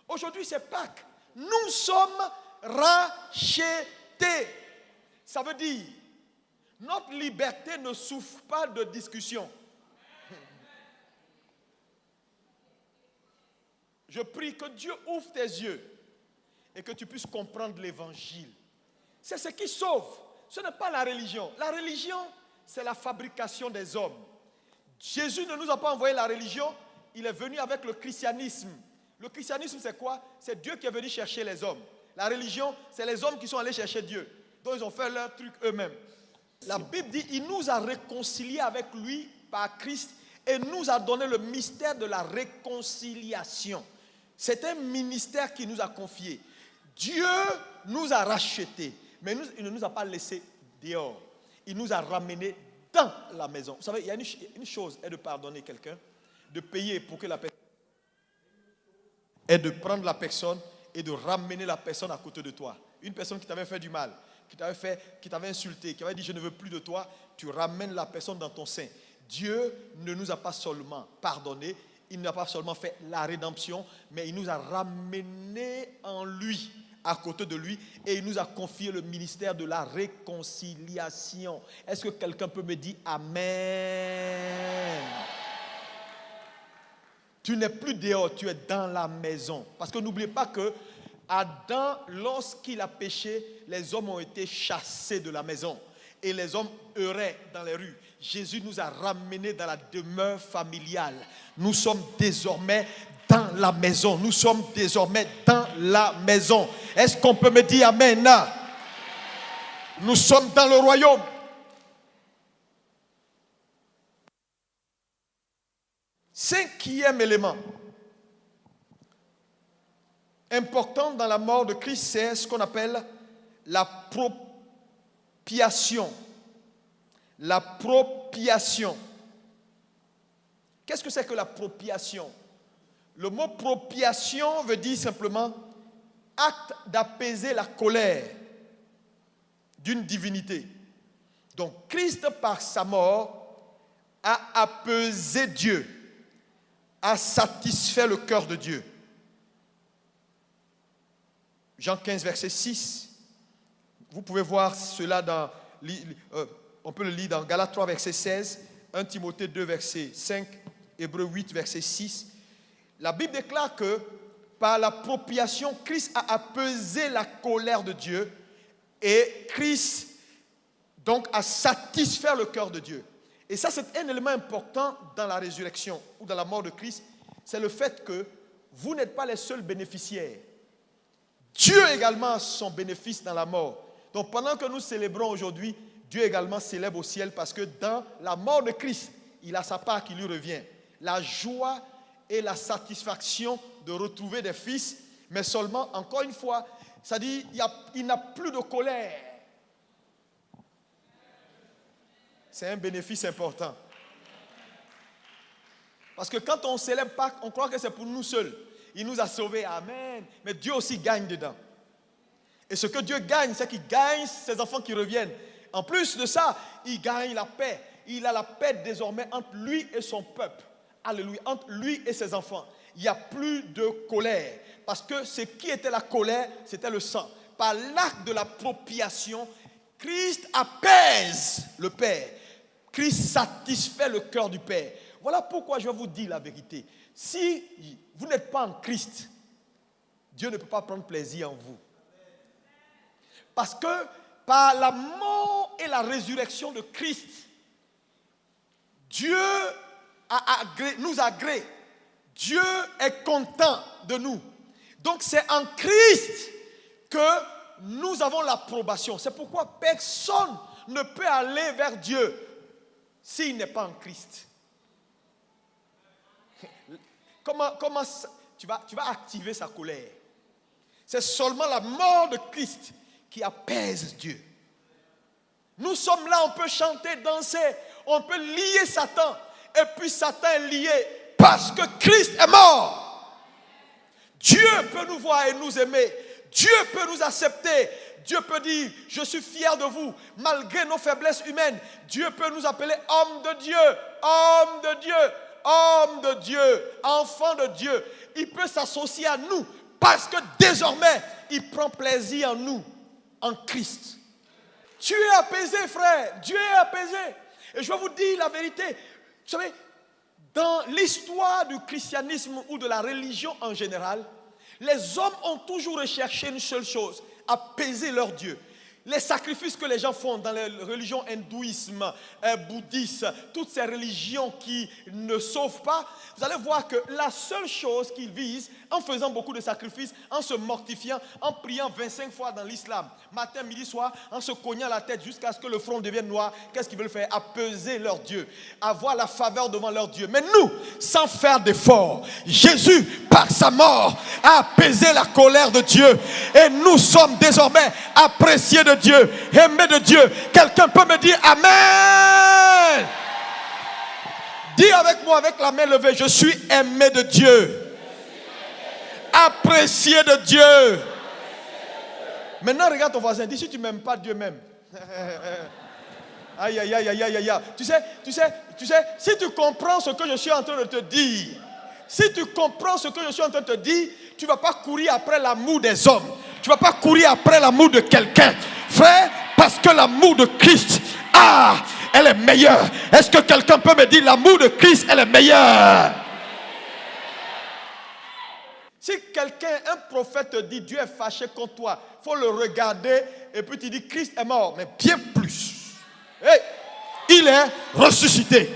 Aujourd'hui, c'est Pâques. Nous sommes rachetés. Ça veut dire, notre liberté ne souffre pas de discussion. Je prie que Dieu ouvre tes yeux et que tu puisses comprendre l'évangile. C'est ce qui sauve. Ce n'est pas la religion. La religion, c'est la fabrication des hommes. Jésus ne nous a pas envoyé la religion, il est venu avec le christianisme. Le christianisme, c'est quoi? C'est Dieu qui est venu chercher les hommes. La religion, c'est les hommes qui sont allés chercher Dieu. Donc, ils ont fait leur truc eux-mêmes. La Bible dit, il nous a réconciliés avec lui par Christ et nous a donné le mystère de la réconciliation. C'est un ministère qu'il nous a confié. Dieu nous a rachetés, mais il ne nous a pas laissés dehors. Il nous a ramenés dans la maison. Vous savez, il y a une chose est de pardonner quelqu'un, de payer pour que la personne, est de prendre la personne et de ramener la personne à côté de toi. Une personne qui t'avait fait du mal, qui t'avait insulté, qui avait dit je ne veux plus de toi, tu ramènes la personne dans ton sein. Dieu ne nous a pas seulement pardonné, il n'a pas seulement fait la rédemption, mais il nous a ramenés en lui, à côté de lui, et il nous a confié le ministère de la réconciliation. Est-ce que quelqu'un peut me dire Amen? Tu n'es plus dehors, tu es dans la maison. Parce que n'oubliez pas que Adam, lorsqu'il a péché, les hommes ont été chassés de la maison. Et les hommes erraient dans les rues. Jésus nous a ramenés dans la demeure familiale. Nous sommes désormais dans la maison. Nous sommes désormais dans la maison. Est-ce qu'on peut me dire Amen? Nous sommes dans le royaume. Cinquième élément important dans la mort de Christ, c'est ce qu'on appelle la propiation. La propiation. Qu'est-ce que c'est que la propiation? Le mot propiation veut dire simplement acte d'apaiser la colère d'une divinité. Donc Christ, par sa mort, a apaisé Dieu, a satisfait le cœur de Dieu. Jean 15, verset 6. Vous pouvez voir cela dans... on peut le lire dans Galates 3, verset 16, 1 Timothée 2, verset 5, Hébreux 8, verset 6. La Bible déclare que par l'appropriation, Christ a apaisé la colère de Dieu et Christ donc a satisfait le cœur de Dieu. Et ça, c'est un élément important dans la résurrection ou dans la mort de Christ. C'est le fait que vous n'êtes pas les seuls bénéficiaires. Dieu également a son bénéfice dans la mort. Donc pendant que nous célébrons aujourd'hui, Dieu également célèbre au ciel parce que dans la mort de Christ, il a sa part qui lui revient. La joie et la satisfaction de retrouver des fils, mais seulement, encore une fois, ça dit, il n'a plus de colère. C'est un bénéfice important. Parce que quand on célèbre Pâques, on croit que c'est pour nous seuls. Il nous a sauvés, amen. Mais Dieu aussi gagne dedans. Et ce que Dieu gagne, c'est qu'il gagne ses enfants qui reviennent. En plus de ça, il gagne la paix. Il a la paix désormais entre lui et son peuple. Alléluia. Entre lui et ses enfants. Il n'y a plus de colère. Parce que ce qui était la colère, c'était le sang. Par l'acte de la propiation, Christ apaise le Père. Christ satisfait le cœur du Père. Voilà pourquoi je vais vous dire la vérité. Si vous n'êtes pas en Christ, Dieu ne peut pas prendre plaisir en vous. Parce que par la mort et la résurrection de Christ, Dieu nous agrée. Dieu est content de nous. Donc c'est en Christ que nous avons l'approbation. C'est pourquoi personne ne peut aller vers Dieu s'il n'est pas en Christ. Comment tu vas activer sa colère? C'est seulement la mort de Christ qui apaise Dieu. Nous sommes là, on peut chanter, danser, on peut lier Satan. Et puis Satan est lié parce que Christ est mort. Dieu peut nous voir et nous aimer. Dieu peut nous accepter. Dieu peut dire, je suis fier de vous, malgré nos faiblesses humaines. Dieu peut nous appeler homme de Dieu, homme de Dieu, homme de Dieu, enfant de Dieu. Il peut s'associer à nous parce que désormais, il prend plaisir en nous, en Christ. Dieu est apaisé, frère. Dieu est apaisé. Et je vais vous dire la vérité. Vous savez, dans l'histoire du christianisme ou de la religion en général, les hommes ont toujours recherché une seule chose, apaiser leur Dieu. Les sacrifices que les gens font dans les religions hindouisme, bouddhisme, toutes ces religions qui ne sauvent pas, vous allez voir que la seule chose qu'ils visent, en faisant beaucoup de sacrifices, en se mortifiant, en priant 25 fois dans l'islam, matin, midi, soir, en se cognant la tête jusqu'à ce que le front devienne noir, qu'est-ce qu'ils veulent faire? Apaiser leur Dieu, avoir la faveur devant leur Dieu. Mais nous, sans faire d'effort, Jésus, par sa mort, a apaisé la colère de Dieu. Et nous sommes désormais appréciés de Dieu, aimés de Dieu. Quelqu'un peut me dire Amen? Dis avec moi, avec la main levée, je suis aimé de Dieu, apprécié de Dieu. Maintenant, regarde ton voisin, dis si tu ne m'aimes pas, Dieu m'aime. Aïe, aïe, aïe, aïe, aïe, aïe. Tu sais, si tu comprends ce que je suis en train de te dire, si tu comprends ce que je suis en train de te dire, tu ne vas pas courir après l'amour des hommes. Tu ne vas pas courir après l'amour de quelqu'un. Frère, parce que l'amour de Christ, elle est meilleure. Est-ce que quelqu'un peut me dire l'amour de Christ, elle est meilleure? Si quelqu'un, un prophète te dit Dieu est fâché contre toi, il faut le regarder et puis tu dis Christ est mort, mais bien plus. Hey, il est ressuscité.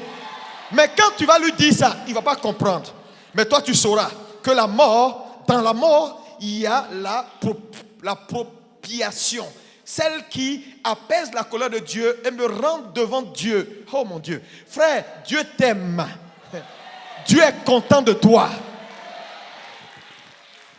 Mais quand tu vas lui dire ça, il ne va pas comprendre. Mais toi tu sauras que la mort, dans la mort, il y a la propitiation. Celle qui apaise la colère de Dieu et me rend devant Dieu. Oh mon Dieu. Frère, Dieu t'aime. Dieu est content de toi.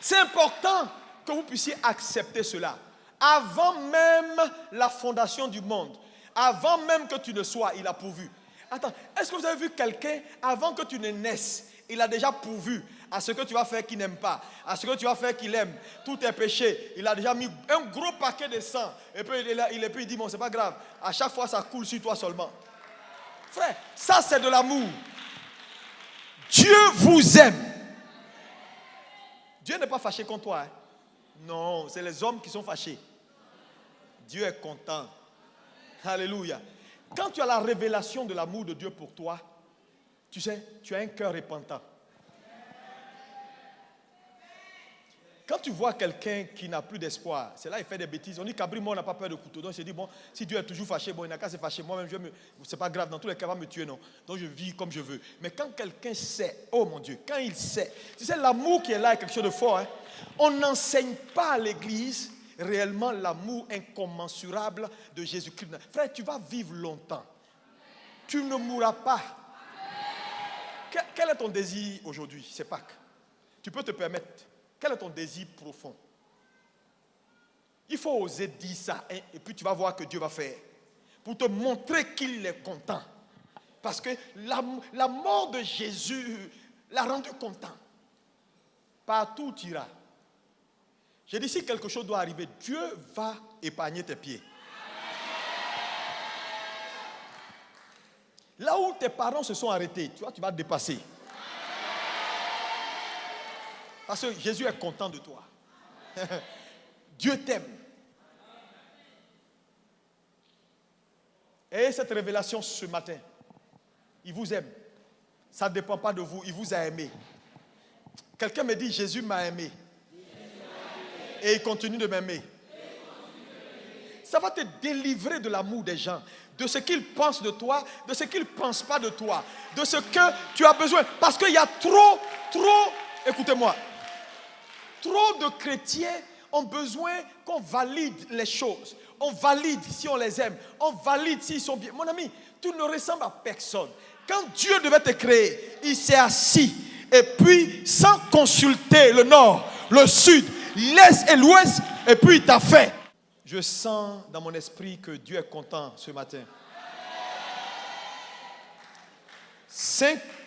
C'est important que vous puissiez accepter cela. Avant même la fondation du monde, avant même que tu ne sois, il a pourvu. Attends, est-ce que vous avez vu quelqu'un, avant que tu ne naisses, il a déjà pourvu à ce que tu vas faire qu'il n'aime pas, à ce que tu vas faire qu'il aime, tous tes péchés. Il a déjà mis un gros paquet de sang. Et puis il dit, bon, c'est pas grave. À chaque fois, ça coule sur toi seulement. Frère, ça c'est de l'amour. Dieu vous aime. Dieu n'est pas fâché contre toi. Hein? Non, c'est les hommes qui sont fâchés. Dieu est content. Alléluia. Quand tu as la révélation de l'amour de Dieu pour toi, tu sais, tu as un cœur repentant. Quand tu vois quelqu'un qui n'a plus d'espoir, c'est là il fait des bêtises. On dit qu'Abri, moi, on n'a pas peur de couteau. Donc il se dit, bon, si Dieu est toujours fâché, bon, il n'a qu'à se fâcher. Moi-même, c'est pas grave, dans tous les cas, il va me tuer, non. Donc je vis comme je veux. Mais quand quelqu'un sait, oh mon Dieu, quand il sait, tu sais, l'amour qui est là est quelque chose de fort. Hein? On n'enseigne pas à l'église réellement l'amour incommensurable de Jésus-Christ. Frère, tu vas vivre longtemps. Tu ne mourras pas. Quel est ton désir aujourd'hui? C'est Pâques. Tu peux te permettre. Quel est ton désir profond? Il faut oser dire ça, hein, et puis tu vas voir que Dieu va faire. Pour te montrer qu'il est content. Parce que la mort de Jésus l'a rendu content. Partout où tu iras. J'ai dit, si quelque chose doit arriver, Dieu va épargner tes pieds. Là où tes parents se sont arrêtés, tu vois, tu vas te dépasser. Parce que Jésus est content de toi. Dieu t'aime. Et cette révélation ce matin, il vous aime. Ça ne dépend pas de vous, il vous a aimé. Quelqu'un me dit, Jésus m'a aimé. Et il continue de m'aimer. Ça va te délivrer de l'amour des gens, de ce qu'ils pensent de toi, de ce qu'ils ne pensent pas de toi, de ce que tu as besoin. Parce qu'il y a trop, écoutez-moi, trop de chrétiens ont besoin qu'on valide les choses. On valide si on les aime. On valide s'ils sont bien. Mon ami, tu ne ressembles à personne. Quand Dieu devait te créer, il s'est assis. Et puis, sans consulter le nord, le sud, l'est et l'ouest, et puis il t'a fait. Je sens dans mon esprit que Dieu est content ce matin.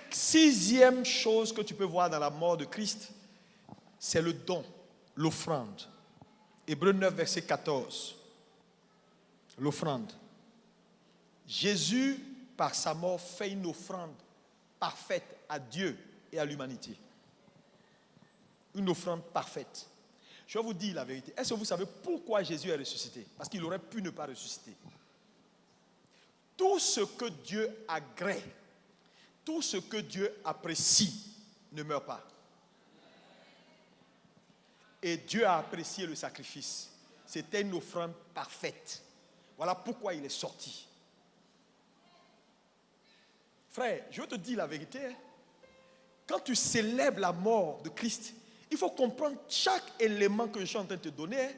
Sixième chose que tu peux voir dans la mort de Christ, c'est le don, l'offrande. Hébreux 9, verset 14. L'offrande. Jésus, par sa mort, fait une offrande parfaite à Dieu et à l'humanité. Une offrande parfaite. Je vais vous dire la vérité. Est-ce que vous savez pourquoi Jésus est ressuscité? Parce qu'il aurait pu ne pas ressusciter. Tout ce que Dieu agrée, tout ce que Dieu apprécie, ne meurt pas. Et Dieu a apprécié le sacrifice. C'était une offrande parfaite. Voilà pourquoi il est sorti. Frère, je veux te dire la vérité. Quand tu célèbres la mort de Christ, il faut comprendre chaque élément que je suis en train de te donner.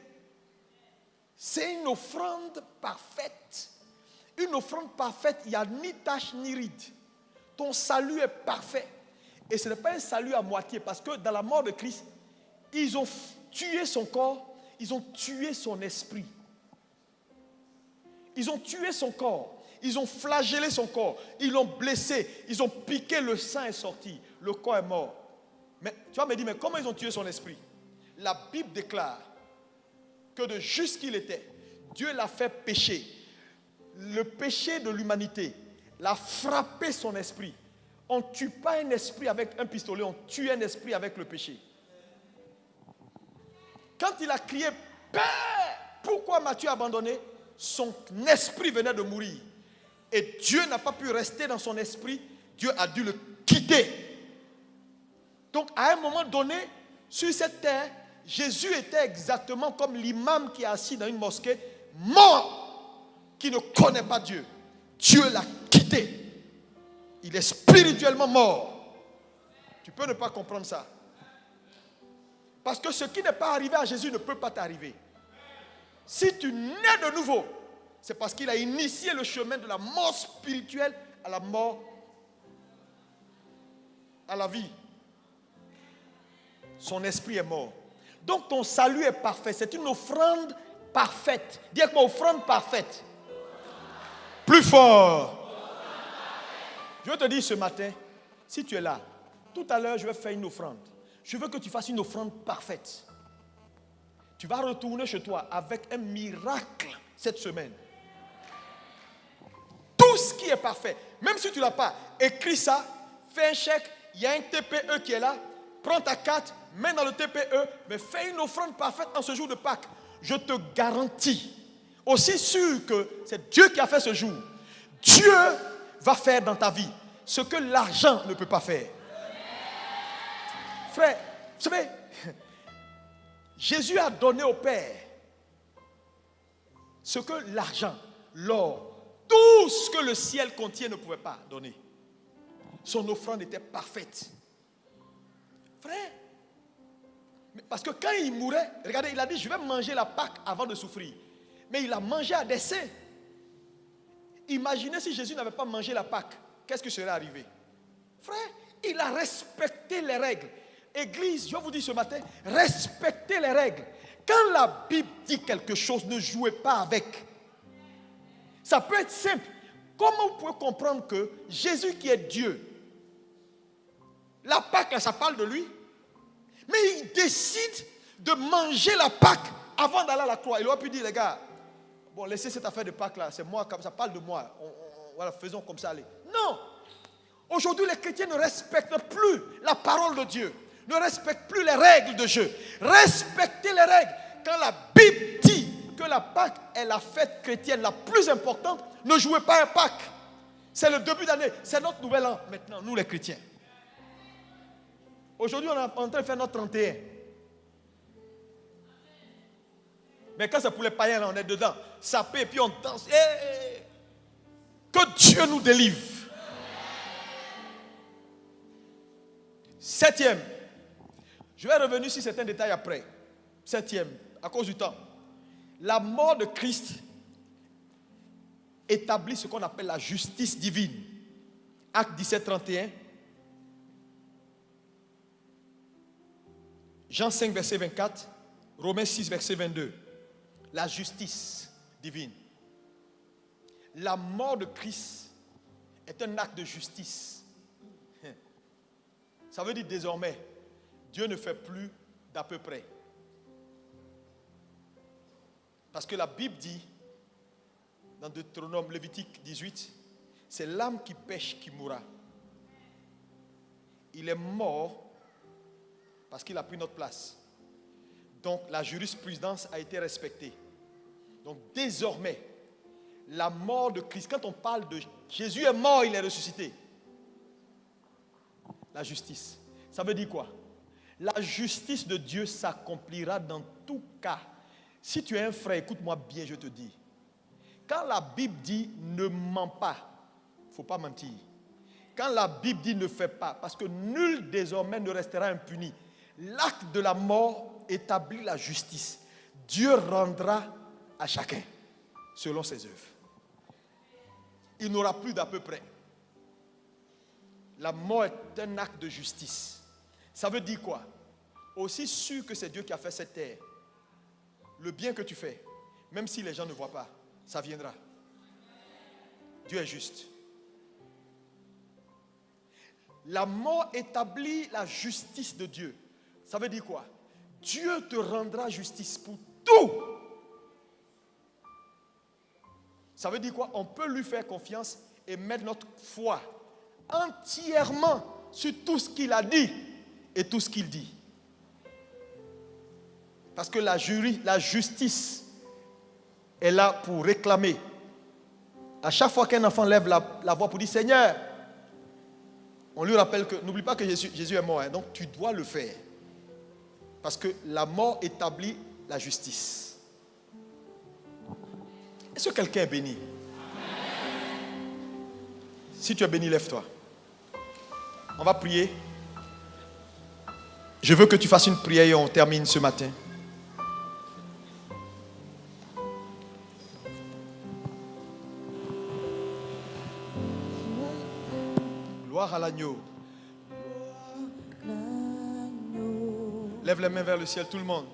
C'est une offrande parfaite. Une offrande parfaite, il n'y a ni tache ni ride. Ton salut est parfait. Et ce n'est pas un salut à moitié, parce que dans la mort de Christ, ils ont tué son corps, ils ont tué son esprit. Ils ont tué son corps, ils ont flagellé son corps, ils l'ont blessé, ils ont piqué, le sang est sorti, le corps est mort. Mais tu vas me dire, mais comment ils ont tué son esprit? La Bible déclare que de juste qu'il était, Dieu l'a fait pécher. Le péché de l'humanité l'a frappé son esprit. On ne tue pas un esprit avec un pistolet, on tue un esprit avec le péché. Quand il a crié, Père, pourquoi m'as-tu abandonné? Son esprit venait de mourir. Et Dieu n'a pas pu rester dans son esprit. Dieu a dû le quitter. Donc, à un moment donné, sur cette terre, Jésus était exactement comme l'imam qui est assis dans une mosquée, mort, qui ne connaît pas Dieu. Dieu l'a quitté. Il est spirituellement mort. Tu peux ne pas comprendre ça. Parce que ce qui n'est pas arrivé à Jésus ne peut pas t'arriver. Si tu nais de nouveau, c'est parce qu'il a initié le chemin de la mort spirituelle à la mort, à la vie. Son esprit est mort. Donc ton salut est parfait. C'est une offrande parfaite. Dis avec moi, offrande parfaite. Plus fort. Je veux te dire ce matin, si tu es là, tout à l'heure je vais faire une offrande. Je veux que tu fasses une offrande parfaite. Tu vas retourner chez toi avec un miracle cette semaine. Tout ce qui est parfait, même si tu ne l'as pas, écris ça, fais un chèque, il y a un TPE qui est là, prends ta carte, mets dans le TPE, mais fais une offrande parfaite en ce jour de Pâques. Je te garantis, aussi sûr que c'est Dieu qui a fait ce jour, Dieu va faire dans ta vie ce que l'argent ne peut pas faire. Frère, vous savez, Jésus a donné au Père ce que l'argent, l'or, tout ce que le ciel contient ne pouvait pas donner. Son offrande était parfaite. Frère, parce que quand il mourait, regardez, il a dit, je vais manger la Pâque avant de souffrir. Mais il a mangé à dessein. Imaginez si Jésus n'avait pas mangé la Pâque, qu'est-ce qui serait arrivé? Frère, il a respecté les règles. Église, je vous dis ce matin, respectez les règles. Quand la Bible dit quelque chose, ne jouez pas avec. Ça peut être simple. Comment vous pouvez comprendre que Jésus qui est Dieu, la Pâque, là, ça parle de lui, mais il décide de manger la Pâque avant d'aller à la croix. Il aurait pu dire, les gars, bon, laissez cette affaire de Pâques là, c'est moi, ça parle de moi. Voilà, faisons comme ça, allez. Non! Aujourd'hui, les chrétiens ne respectent plus la parole de Dieu. Ne respectent plus les règles de jeu. Respectez les règles. Quand la Bible dit que la Pâque est la fête chrétienne la plus importante, ne jouez pas un Pâques. C'est le début d'année. C'est notre nouvel an maintenant, nous les chrétiens. Aujourd'hui, on est en train de faire notre 31. Mais quand c'est pour les païens, là, on est dedans. Sapé, et puis on danse. Hey! Que Dieu nous délivre. Septième. Je vais revenir sur certains détails après. Septième, à cause du temps. La mort de Christ établit ce qu'on appelle la justice divine. Acte 17, 31. Jean 5, verset 24. Romains 6, verset 22. La justice divine. La mort de Christ est un acte de justice. Ça veut dire désormais, Dieu ne fait plus d'à peu près. Parce que la Bible dit, dans Deutéronome, Lévitique 18, c'est l'âme qui pêche qui mourra. Il est mort parce qu'il a pris notre place. Donc la jurisprudence a été respectée. Donc désormais, la mort de Christ, quand on parle de Jésus est mort, il est ressuscité. La justice, ça veut dire quoi? La justice de Dieu s'accomplira dans tout cas. Si tu es un frère, écoute-moi bien, je te dis. Quand la Bible dit ne mens pas, il ne faut pas mentir. Quand la Bible dit ne fais pas, parce que nul désormais ne restera impuni. L'acte de la mort établit la justice. Dieu rendra à chacun selon ses œuvres. Il n'aura plus d'à peu près. La mort est un acte de justice. Ça veut dire quoi? Aussi sûr que c'est Dieu qui a fait cette terre, le bien que tu fais, même si les gens ne voient pas, ça viendra. Dieu est juste. La mort établit la justice de Dieu. Ça veut dire quoi? Dieu te rendra justice pour tout. Ça veut dire quoi? On peut lui faire confiance et mettre notre foi entièrement sur tout ce qu'il a dit et tout ce qu'il dit. Parce que la justice est là pour réclamer. À chaque fois qu'un enfant lève la voix pour dire Seigneur, on lui rappelle que, n'oublie pas que Jésus est mort, hein, donc tu dois le faire. Parce que la mort établit la justice. Est-ce que quelqu'un est béni? Si tu es béni, lève-toi. On va prier. Je veux que tu fasses une prière et on termine ce matin. Gloire à l'agneau. Lève les mains vers le ciel, tout le monde.